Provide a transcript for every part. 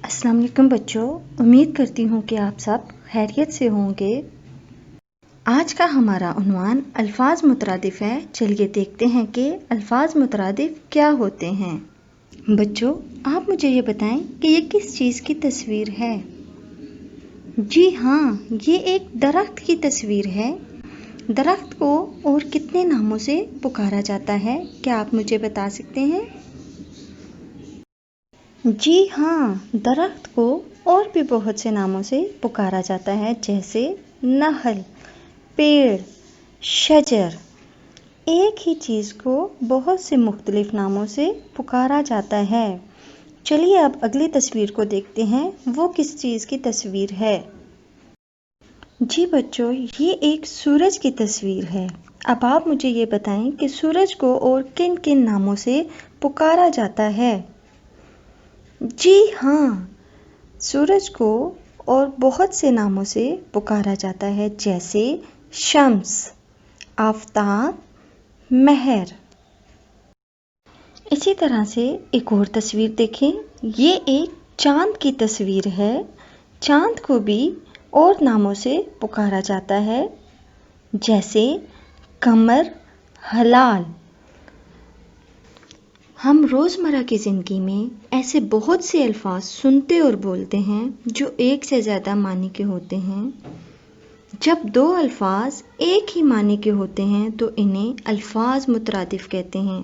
السلام علیکم بچوں، امید کرتی ہوں کہ آپ سب خیریت سے ہوں گے۔ آج کا ہمارا عنوان الفاظ مترادف ہے۔ چلیے دیکھتے ہیں کہ الفاظ مترادف کیا ہوتے ہیں۔ بچوں، آپ مجھے یہ بتائیں کہ یہ کس چیز کی تصویر ہے؟ جی ہاں، یہ ایک درخت کی تصویر ہے۔ درخت کو اور کتنے ناموں سے پکارا جاتا ہے؟ کیا آپ مجھے بتا سکتے ہیں؟ جی ہاں، درخت کو اور بھی بہت سے ناموں سے پکارا جاتا ہے، جیسے نخل، پیڑ، شجر۔ ایک ہی چیز کو بہت سے مختلف ناموں سے پکارا جاتا ہے۔ چلیے اب اگلی تصویر کو دیکھتے ہیں، وہ کس چیز کی تصویر ہے؟ جی بچوں، یہ ایک سورج کی تصویر ہے۔ اب آپ مجھے یہ بتائیں کہ سورج کو اور کن کن ناموں سے پکارا جاتا ہے؟ جی ہاں، سورج کو اور بہت سے ناموں سے پکارا جاتا ہے، جیسے شمس، آفتاب، مہر۔ اسی طرح سے ایک اور تصویر دیکھیں، یہ ایک چاند کی تصویر ہے۔ چاند کو بھی اور ناموں سے پکارا جاتا ہے، جیسے قمر، ہلال۔ ہم روزمرہ کی زندگی میں ایسے بہت سے الفاظ سنتے اور بولتے ہیں جو ایک سے زیادہ معنی کے ہوتے ہیں۔ جب دو الفاظ ایک ہی معنی کے ہوتے ہیں تو انہیں الفاظ مترادف کہتے ہیں۔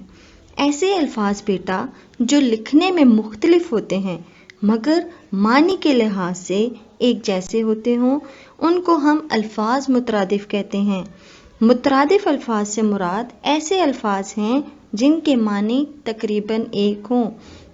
ایسے الفاظ بیٹا جو لکھنے میں مختلف ہوتے ہیں مگر معنی کے لحاظ سے ایک جیسے ہوتے ہوں، ان کو ہم الفاظ مترادف کہتے ہیں۔ مترادف الفاظ سے مراد ایسے الفاظ ہیں جن کے معنی تقریباً ایک ہوں۔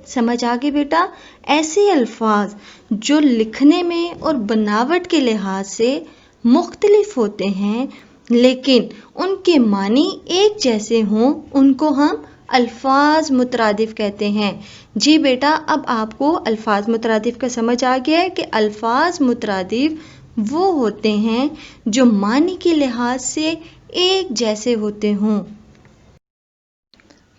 سمجھ آگے بیٹا؟ ایسے الفاظ جو لکھنے میں اور بناوٹ کے لحاظ سے مختلف ہوتے ہیں لیکن ان کے معنی ایک جیسے ہوں، ان کو ہم الفاظ مترادف کہتے ہیں۔ جی بیٹا، اب آپ کو الفاظ مترادف کا سمجھ آ گیا ہے کہ الفاظ مترادف وہ ہوتے ہیں جو معنی کے لحاظ سے ایک جیسے ہوتے ہوں۔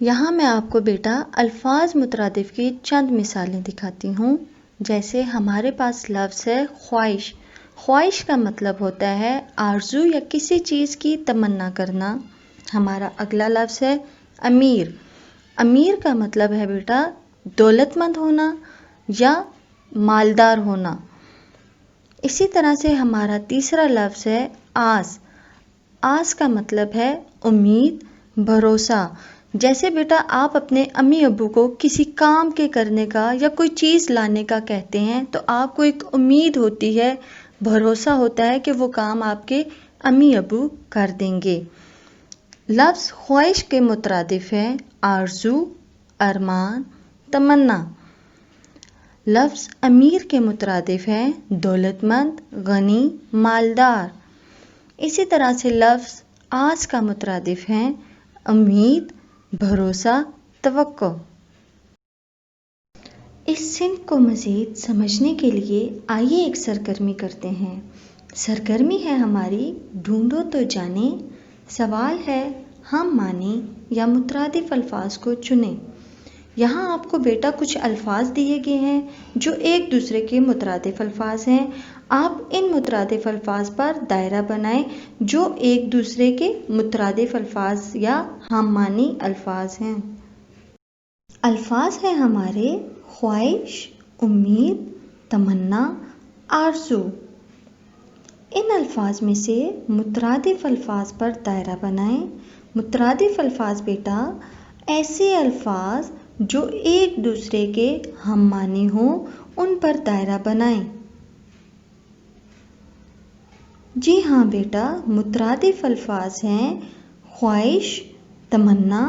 یہاں میں آپ کو بیٹا الفاظ مترادف کی چند مثالیں دکھاتی ہوں۔ جیسے ہمارے پاس لفظ ہے خواہش۔ خواہش کا مطلب ہوتا ہے آرزو یا کسی چیز کی تمنا کرنا۔ ہمارا اگلا لفظ ہے امیر۔ امیر کا مطلب ہے بیٹا دولت مند ہونا یا مالدار ہونا۔ اسی طرح سے ہمارا تیسرا لفظ ہے آس۔ آس کا مطلب ہے امید، بھروسہ۔ جیسے بیٹا آپ اپنے امی ابو کو کسی کام کے کرنے کا یا کوئی چیز لانے کا کہتے ہیں تو آپ کو ایک امید ہوتی ہے، بھروسہ ہوتا ہے کہ وہ کام آپ کے امی ابو کر دیں گے۔ لفظ خواہش کے مترادف ہے آرزو، ارمان، تمنا۔ لفظ امیر کے مترادف ہے دولت مند، غنی، مالدار۔ اسی طرح سے لفظ آس کا مترادف ہے امید، بھروسہ، توقع۔ اس صنف کو مزید سمجھنے کے لیے آئیے ایک سرگرمی کرتے ہیں۔ سرگرمی ہے ہماری ڈھونڈو تو جانیں۔ سوال ہے ہم معنی یا مترادف الفاظ کو چنیں۔ یہاں آپ کو بیٹا کچھ الفاظ دیے گئے ہیں جو ایک دوسرے کے مترادف الفاظ ہیں۔ آپ ان مترادف الفاظ پر دائرہ بنائیں جو ایک دوسرے کے مترادف الفاظ یا ہم معنی الفاظ ہیں۔ الفاظ ہیں ہمارے خواہش، امید، تمنا، آرزو۔ ان الفاظ میں سے مترادف الفاظ پر دائرہ بنائیں۔ مترادف الفاظ بیٹا ایسے الفاظ جو ایک دوسرے کے ہم معنی ہوں، ان پر دائرہ بنائیں۔ جی ہاں بیٹا، مترادف الفاظ ہیں خواہش، تمنا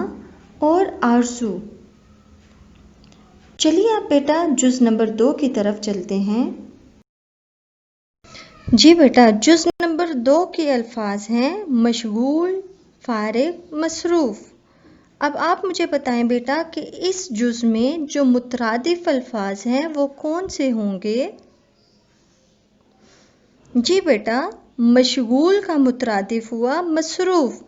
اور آرزو۔ چلیے اب بیٹا جز نمبر 2 کی طرف چلتے ہیں۔ جی بیٹا، جز نمبر 2 کے الفاظ ہیں مشغول، فارغ، مصروف۔ اب آپ مجھے بتائیں بیٹا کہ اس جز میں جو مترادف الفاظ ہیں وہ کون سے ہوں گے؟ جی بیٹا، مشغول کا مترادف ہوا مصروف۔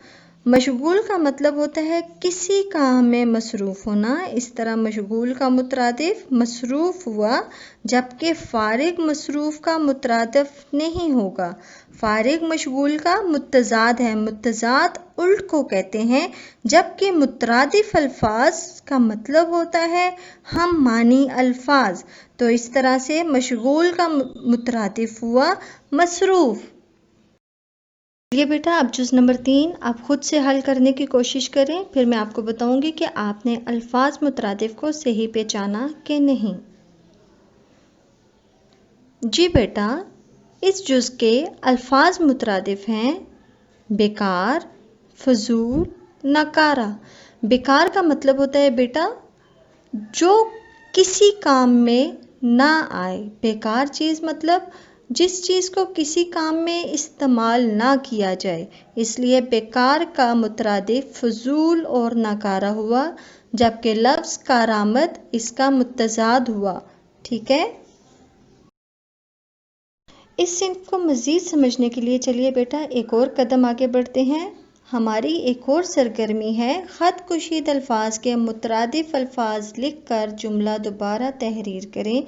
مشغول کا مطلب ہوتا ہے کسی کام میں مصروف ہونا، اس طرح مشغول کا مترادف مصروف ہوا، جبکہ فارغ مصروف کا مترادف نہیں ہوگا۔ فارغ مشغول کا متضاد ہے، متضاد الٹ کو کہتے ہیں، جبکہ مترادف الفاظ کا مطلب ہوتا ہے ہم معنی الفاظ۔ تو اس طرح سے مشغول کا مترادف ہوا مصروف۔ چلیے بیٹا، اب جز نمبر 3 آپ خود سے حل کرنے کی کوشش کریں، پھر میں آپ کو بتاؤں گی کہ آپ نے الفاظ مترادف کو صحیح پہچانا کہ نہیں۔ جی بیٹا، اس جز کے الفاظ مترادف ہیں بیکار، فضول، ناکارہ۔ بیکار کا مطلب ہوتا ہے بیٹا جو کسی کام میں نہ آئے۔ بیکار چیز مطلب جس چیز کو کسی کام میں استعمال نہ کیا جائے، اس لیے بیکار کا مترادف فضول اور ناکارہ ہوا، جبکہ لفظ کارآمد اس کا متضاد ہوا۔ ٹھیک ہے؟ اس صنف کو مزید سمجھنے کے لیے چلیے بیٹا ایک اور قدم آگے بڑھتے ہیں۔ ہماری ایک اور سرگرمی ہے خط کشید الفاظ کے مترادف الفاظ لکھ کر جملہ دوبارہ تحریر کریں۔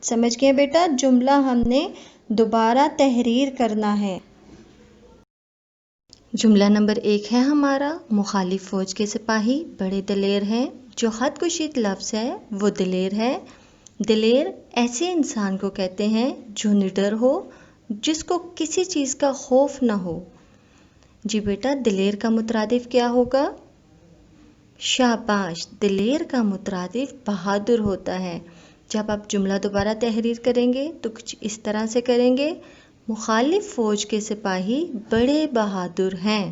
سمجھ گئے بیٹا؟ جملہ ہم نے دوبارہ تحریر کرنا ہے۔ جملہ نمبر 1 ہے ہمارا، مخالف فوج کے سپاہی بڑے دلیر ہیں۔ جو خط کشید لفظ ہے وہ دلیر ہے۔ دلیر ایسے انسان کو کہتے ہیں جو نڈر ہو، جس کو کسی چیز کا خوف نہ ہو۔ جی بیٹا، دلیر کا مترادف کیا ہوگا؟ شاباش، دلیر کا مترادف بہادر ہوتا ہے۔ جب آپ جملہ دوبارہ تحریر کریں گے تو کچھ اس طرح سے کریں گے، مخالف فوج کے سپاہی بڑے بہادر ہیں۔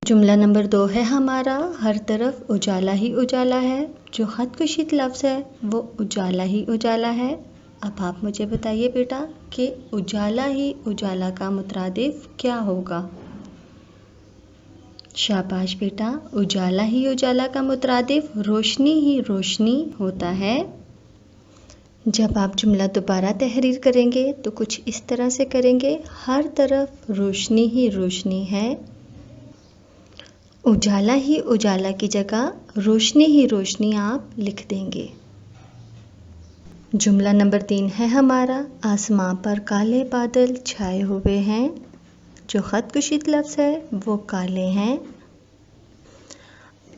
جملہ نمبر 2 ہے ہمارا، ہر طرف اجالا ہی اجالا ہے۔ جو خط کشید لفظ ہے وہ اجالا ہی اجالا ہے۔ اب آپ مجھے بتائیے بیٹا کہ اجالا ہی اجالا کا مترادف کیا ہوگا؟ شاباش بیٹا، اجالا ہی اجالا کا مترادف روشنی ہی روشنی ہوتا ہے۔ جب آپ جملہ دوبارہ تحریر کریں گے تو کچھ اس طرح سے کریں گے، ہر طرف روشنی ہی روشنی ہے۔ اجالا ہی اجالا کی جگہ روشنی ہی روشنی آپ لکھ دیں گے۔ جملہ نمبر 3 ہے ہمارا، آسمان پر کالے بادل چھائے ہوئے ہیں۔ جو خط کشید لفظ ہے وہ کالے ہیں۔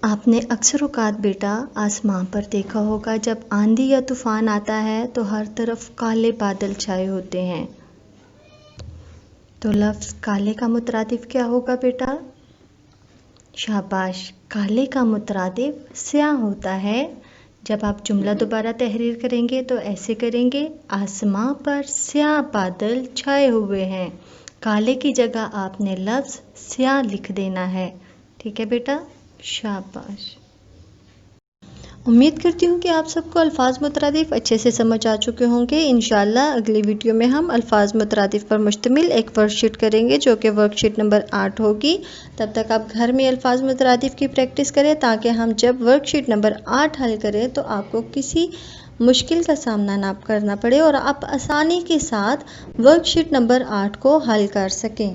آپ نے اکثر اوقات بیٹا آسمان پر دیکھا ہوگا جب آندھی یا طوفان آتا ہے تو ہر طرف کالے بادل چھائے ہوتے ہیں۔ تو لفظ کالے کا مترادف کیا ہوگا بیٹا؟ شاباش، کالے کا مترادف سیاہ ہوتا ہے۔ جب آپ جملہ دوبارہ تحریر کریں گے تو ایسے کریں گے، آسمان پر سیاہ بادل چھائے ہوئے ہیں۔ کالے کی جگہ آپ نے لفظ سیاہ لکھ دینا ہے۔ ٹھیک ہے بیٹا؟ شاباش۔ امید کرتی ہوں کہ آپ سب کو الفاظ مترادف اچھے سے سمجھ آ چکے ہوں گے۔ انشاءاللہ اگلی ویڈیو میں ہم الفاظ مترادف پر مشتمل ایک ورک شیٹ کریں گے جو کہ ورک شیٹ نمبر 8 ہوگی۔ تب تک آپ گھر میں الفاظ مترادف کی پریکٹس کریں تاکہ ہم جب ورک شیٹ نمبر 8 حل کریں تو آپ کو کسی مشکل کا سامنا نہ کرنا پڑے اور آپ آسانی کے ساتھ ورک شیٹ نمبر 8 کو حل کر سکیں۔